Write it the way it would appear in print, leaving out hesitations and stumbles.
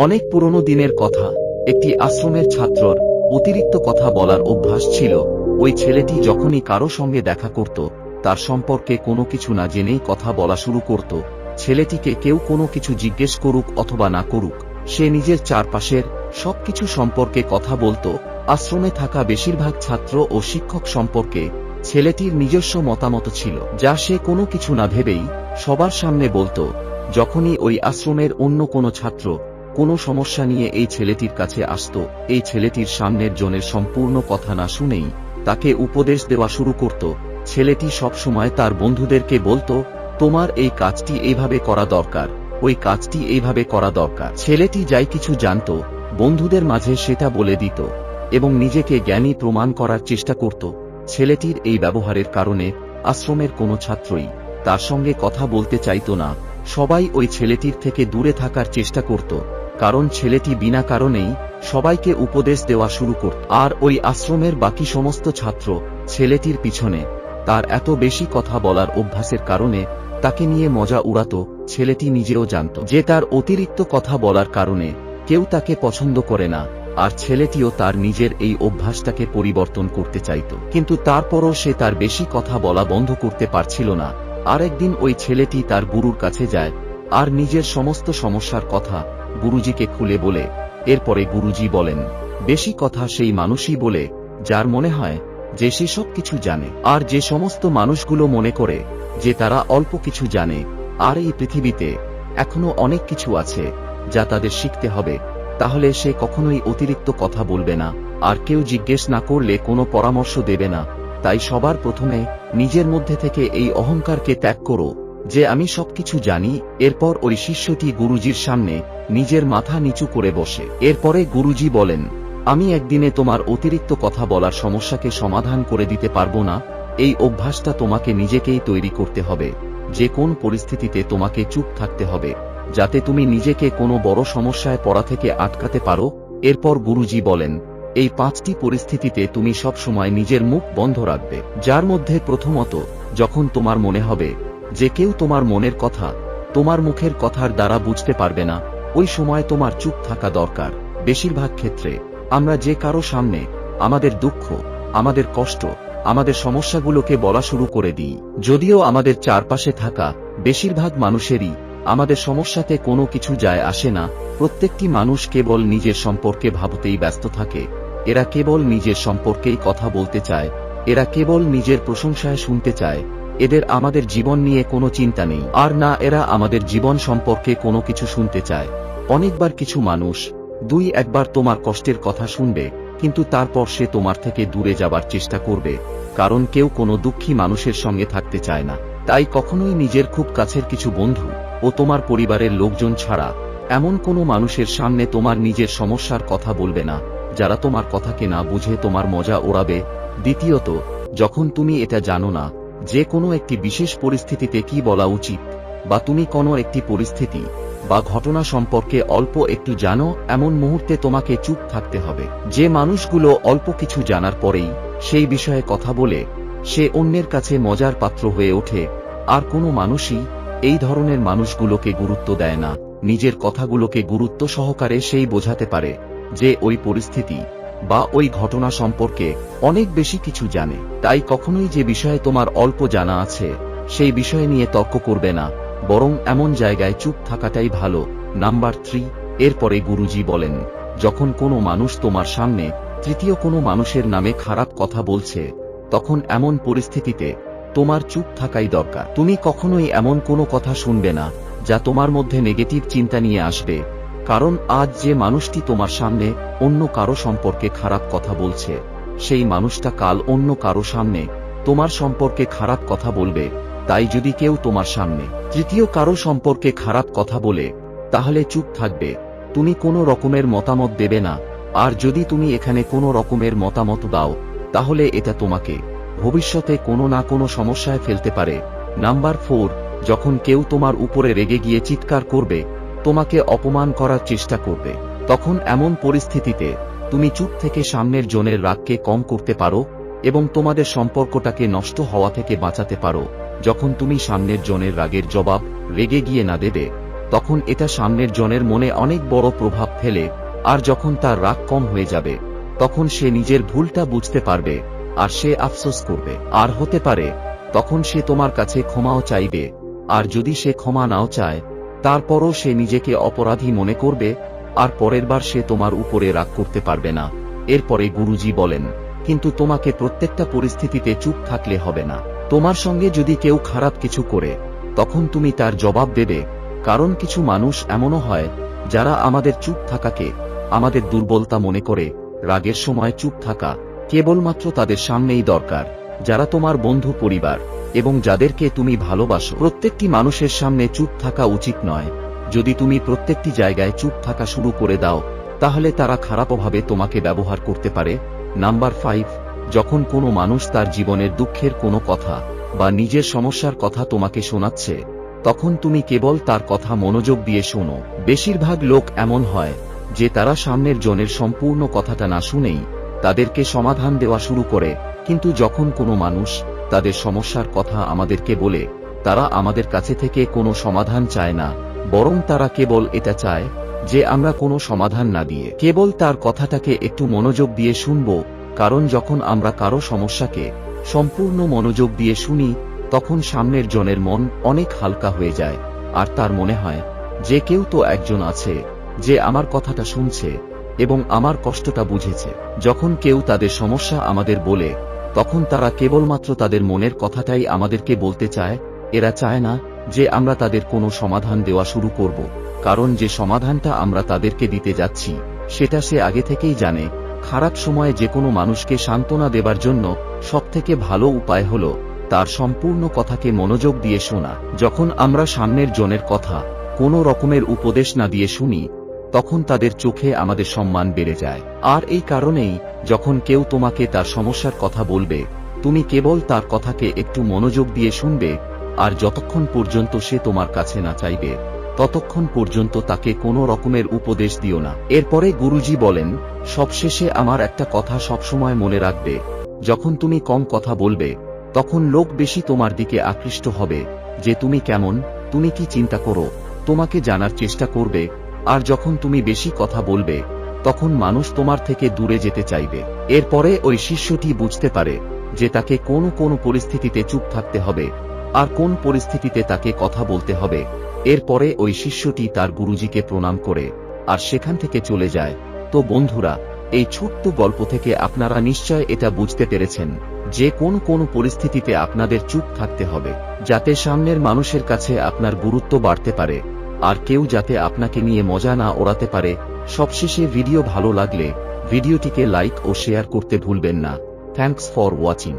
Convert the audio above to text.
অনেক পুরনো দিনের কথা। একটি আশ্রমের ছাত্রর অতিরিক্ত কথা বলার অভ্যাস ছিল। ওই ছেলেটি যখনই কারো সঙ্গে দেখা করত, তার সম্পর্কে কোনো কিছু না জেনেই কথা বলা শুরু করত। ছেলেটিকে কেউ কোনো কিছু জিজ্ঞেস করুক অথবা না করুক, সে নিজের চারপাশের সবকিছু সম্পর্কে কথা বলতো। আশ্রমে থাকা বেশিরভাগ ছাত্র ও শিক্ষক সম্পর্কে ছেলেটির নিজস্ব মতামত ছিল, যা সে কোনো কিছু না ভেবেই সবার সামনে বলতো। যখনই ওই আশ্রমের অন্য কোনো ছাত্র কোনো সমস্যা নিয়ে এই ছেলেটির কাছে আসত, এই ছেলেটির সামনের জনের সম্পূর্ণ কথা না শুনেই তাকে উপদেশ দেওয়া শুরু করত। ছেলেটি সবসময় তার বন্ধুদেরকে বলতো, তোমার এই কাজটি এইভাবে করা দরকার, ওই কাজটি এইভাবে করা দরকার। ছেলেটি যাই কিছু জানত, বন্ধুদের মাঝে সেটা বলে দিত এবং নিজেকে জ্ঞানী প্রমাণ করার চেষ্টা করত। ছেলেটির এই ব্যবহারের কারণে আশ্রমের কোনো ছাত্রই তার সঙ্গে কথা বলতে চাইত না। সবাই ওই ছেলেটির থেকে দূরে থাকার চেষ্টা করত, কারণ ছেলেটি বিনা কারণেই সবাইকে উপদেশ দেওয়া শুরু করত। আর ওই আশ্রমের বাকি সমস্ত ছাত্র ছেলেটির পিছনে তার এত বেশি কথা বলার অভ্যাসের কারণে তাকে নিয়ে মজা উড়াত। ছেলেটি নিজেও জানত যে তার অতিরিক্ত কথা বলার কারণে কেউ তাকে পছন্দ করে না, আর ছেলেটিও তার নিজের এই অভ্যাসটাকে পরিবর্তন করতে চাইত, কিন্তু তারপরও সে তার বেশি কথা বলা বন্ধ করতে পারছিল না। আর একদিন ওই ছেলেটি তার গুরুর কাছে যায় আর নিজের সমস্ত সমস্যার কথা গুরুজিকে খুলে বলে। এরপরে গুরুজি বলেন, বেশি কথা সেই মানুষই বলে যার মনে হয় যে সে সব কিছু জানে, আর যে সমস্ত মানুষগুলো মনে করে যে তারা অল্প কিছু জানে আর এই পৃথিবীতে এখনো অনেক কিছু আছে যা তাদের শিখতে হবে, তাহলে সে কখনোই অতিরিক্ত কথা বলবে না, আর কেউ জিজ্ঞেস না করলে কোনো পরামর্শ দেবে না। তাই সবার প্রথমে নিজের মধ্যে থেকে এই অহংকারকে ত্যাগ করো যে আমি সবকিছু জানি। এরপর ওই শিষ্যটি গুরুজির সামনে নিজের মাথা নিচু করে বসে। এরপরে গুরুজি বলেন, আমি একদিনে তোমার অতিরিক্ত কথা বলার সমস্যাকে সমাধান করে দিতে পারবো না। এই অভ্যাসটা তোমাকে নিজেকেই তৈরি করতে হবে। যে কোন পরিস্থিতিতে তোমাকে চুপ থাকতে হবে, যাতে তুমি নিজেকে কোনো বড় সমস্যায় পড়া থেকে আটকাতে পারো। এরপর গুরুজি বলেন, এই 5টি পরিস্থিতিতে তুমি সব সময় নিজের মুখ বন্ধ রাখবে, যার মধ্যে প্রথমত, যখন তোমার মনে হবে যে কেউ তোমার মনের কথা তোমার মুখের কথার দ্বারা বুঝতে পারবে না, ওই সময় তোমার চুপ থাকা দরকার। বেশিরভাগ ক্ষেত্রে আমরা যে কারো সামনে আমাদের দুঃখ, আমাদের কষ্ট, আমাদের সমস্যাগুলোকে বলা শুরু করে দিই, যদিও আমাদের চারপাশে থাকা বেশিরভাগ মানুষেরই আমাদের সমস্যাতে কোনো কিছু যায় আসে না। প্রত্যেকটি মানুষ কেবল নিজের সম্পর্কে ভাবতেই ব্যস্ত থাকে। এরা কেবল নিজের সম্পর্কেই কথা বলতে চায়, এরা কেবল নিজের প্রশংসায় শুনতে চায়। এদের আমাদের জীবন নিয়ে কোনো চিন্তা নেই, আর না এরা আমাদের জীবন সম্পর্কে কোনো কিছু শুনতে চায়। অনেকবার কিছু মানুষ 2-1বার তোমার কষ্টের কথা শুনবে, কিন্তু তারপর সে তোমার থেকে দূরে যাবার চেষ্টা করবে, কারণ কেউ কোনো দুঃখী মানুষের সঙ্গে থাকতে চায় না। তাই কখনোই নিজের খুব কাছের কিছু বন্ধু ও তোমার পরিবারের লোকজন ছাড়া এমন কোনো মানুষের সামনে তোমার নিজের সমস্যার কথা বলবে না, যারা তোমার কথাকে না বুঝে তোমার মজা ওড়াবে। দ্বিতীয়ত, যখন তুমি এটা জানো না যে কোনো একটি বিশেষ পরিস্থিতিতে কি বলা উচিত, বা তুমি কোনো একটি পরিস্থিতি বা ঘটনা সম্পর্কে অল্প একটু জানো, এমন মুহূর্তে তোমাকে চুপ থাকতে হবে। যে মানুষগুলো অল্প কিছু জানার পরেই সেই বিষয়ে কথা বলে, সে অন্যের কাছে মজার পাত্র হয়ে ওঠে। আর কোনো মানুষই এই ধরনের মানুষগুলোকে গুরুত্ব দেয় না। নিজের কথাগুলোকে গুরুত্ব সহকারে সেই বোঝাতে পারে যে ওই পরিস্থিতি বা ওই ঘটনা সম্পর্কে অনেক বেশি কিছু জানে। তাই কখনোই যে বিষয়ে তোমার অল্প জানা আছে সেই বিষয়ে নিয়ে তর্ক করবে না, বরং এমন জায়গায় চুপ থাকাটাই ভালো। নাম্বার 3, এরপরে গুরুজি বলেন, যখন কোনো মানুষ তোমার সামনে তৃতীয় কোনো মানুষের নামে খারাপ কথা বলছে, তখন এমন পরিস্থিতিতে তোমার চুপ থাকাই দরকার। তুমি কখনোই এমন কোনো কথা শুনবে না যা তোমার মধ্যে নেগেটিভ চিন্তা নিয়ে আসবে, কারণ আজ যে মানুষটি তোমার সামনে অন্য কারো সম্পর্কে খারাপ কথা বলছে, সেই মানুষটা কাল অন্য কারো সামনে তোমার সম্পর্কে খারাপ কথা বলবে। তাই যদি কেউ তোমার সামনে তৃতীয় কারো সম্পর্কে খারাপ কথা বলে, তাহলে চুপ থাকবে, তুমি কোনো রকমের মতামত দেবে না। আর যদি তুমি এখানে কোনো রকমের মতামত দাও, তাহলে এটা তোমাকে ভবিষ্যতে কোনো না কোনো সমস্যায় ফেলতে পারে। নাম্বার 4, যখন কেউ তোমার উপরে রেগে গিয়ে চিৎকার করবে, তোমাকে অপমান করার চেষ্টা করবে, তখন এমন পরিস্থিতিতে তুমি চুপ থেকে সামনের জনের রাগকে কম করতে পারো এবং তোমাদের সম্পর্কটাকে নষ্ট হওয়া থেকে বাঁচাতে পারো। যখন তুমি সামনের জনের রাগের জবাব রেগে গিয়ে না দেবে, তখন এটা সামনের জনের মনে অনেক বড় প্রভাব ফেলে, আর যখন তার রাগ কম হয়ে যাবে তখন সে নিজের ভুলটা বুঝতে পারবে আর সে আফসোস করবে। আর হতে পারে তখন সে তোমার কাছে ক্ষমাও চাইবে, আর যদি সে ক্ষমা নাও চায় তারপরও সে নিজেকে অপরাধী মনে করবে, আর পরের বার সে তোমার উপরে রাগ করতে পারবে না। এরপরে গুরুজি বলেন, কিন্তু তোমাকে প্রত্যেকটা পরিস্থিতিতে চুপ থাকলে হবে না। তোমার সঙ্গে যদি কেউ খারাপ কিছু করে তখন তুমি তার জবাব দেবে, কারণ কিছু মানুষ এমনও হয় যারা আমাদের চুপ থাকাকে আমাদের দুর্বলতা মনে করে। রাগের সময় চুপ থাকা কেবলমাত্র তাদের সামনেই দরকার যারা তোমার বন্ধু, পরিবার এবং যাদেরকে তুমি ভালোবাসো। প্রত্যেকটি মানুষের সামনে চুপ থাকা উচিত নয়। যদি তুমি প্রত্যেকটি জায়গায় চুপ থাকা শুরু করে দাও তাহলে তারা খারাপভাবে তোমাকে ব্যবহার করতে পারে। নাম্বার 5, যখন কোনো মানুষ তার জীবনের দুঃখের কোনো কথা বা নিজের সমস্যার কথা তোমাকে শোনাচ্ছে তখন তুমি কেবল তার কথা মনোযোগ দিয়ে শোনো। বেশিরভাগ লোক এমন হয় যে তারা সামনের জনের সম্পূর্ণ কথাটা না শুনেই তাদেরকে সমাধান দেওয়া শুরু করে, কিন্তু যখন কোনো মানুষ তাদের সমস্যার কথা আমাদেরকে বলে তারা আমাদের কাছে থেকে কোনো সমাধান চায় না, বরং তারা কেবল এটা চায় যে আমরা কোনো সমাধান না দিয়ে কেবল তার কথাটাকে একটু মনোযোগ দিয়ে শুনব। কারণ যখন আমরা কারো সমস্যাকে সম্পূর্ণ মনোযোগ দিয়ে শুনি তখন সামনের জনের মন অনেক হালকা হয়ে যায়, আর তার মনে হয় যে কেউ তো একজন আছে যে আমার কথাটা শুনছে এবং আমার কষ্টটা বুঝেছে। যখন কেউ তাদের সমস্যা আমাদের বলে তখন তারা কেবলমাত্র তাদের মনের কথাটাই আমাদেরকে বলতে চায়। এরা চায় না যে আমরা তাদের কোনো সমাধান দেওয়া শুরু করব, কারণ যে সমাধানটা আমরা তাদেরকে দিতে যাচ্ছি সেটা সে আগে থেকেই জানে। খারাপ সময়ে যে কোনো মানুষকে সান্ত্বনা দেবার জন্য সবথেকে ভালো উপায় হলো তার সম্পূর্ণ কথাকে মনোযোগ দিয়ে শোনা। যখন আমরা সামনের জনের কথা কোনো রকমের উপদেশ না দিয়ে শুনি তখন তাদের চোখে আমাদের সম্মান বেড়ে যায়। আর এই কারণেই যখন কেউ তোমাকে তার সমস্যার কথা বলবে তুমি কেবল তার কথাকে একটু মনোযোগ দিয়ে শুনবে, আর যতক্ষণ পর্যন্ত সে তোমার কাছে না চাইবে ততক্ষণ পর্যন্ত তাকে কোনো রকমের উপদেশ দিও না। এরপরে গুরুজি বলেন, সবশেষে আমার একটা কথা সবসময় মনে রাখবে, যখন তুমি কম কথা বলবে তখন লোক বেশি তোমার দিকে আকৃষ্ট হবে যে তুমি কেমন, তুমি কি চিন্তা করো, তোমাকে জানার চেষ্টা করবে। আর যখন তুমি বেশি কথা বলবে তখন মানুষ তোমার থেকে দূরে যেতে চাইবে। এরপরে ওই শিষ্যটি বুঝতে পারে যে তাকে কোন পরিস্থিতিতে চুপ থাকতে হবে আর কোন পরিস্থিতিতে তাকে কথা বলতে হবে। এরপরে ওই শিষ্যটি তার গুরুজিকে প্রণাম করে আর সেখান থেকে চলে যায়। তো বন্ধুরা, এই ছোট্ট গল্প থেকে আপনারা নিশ্চয় এটা বুঝতে পেরেছেন যে কোন পরিস্থিতিতে আপনাদের চুপ থাকতে হবে, যাতে সামনের মানুষের কাছে আপনার গুরুত্ব বাড়তে পারে আর কেউ যাতে আপনাকে নিয়ে মজা না ওড়াতে পারে। সবশেষে ভিডিও ভালো লাগলে ভিডিওটিকে লাইক ও শেয়ার করতে ভুলবেন না। Thanks for watching.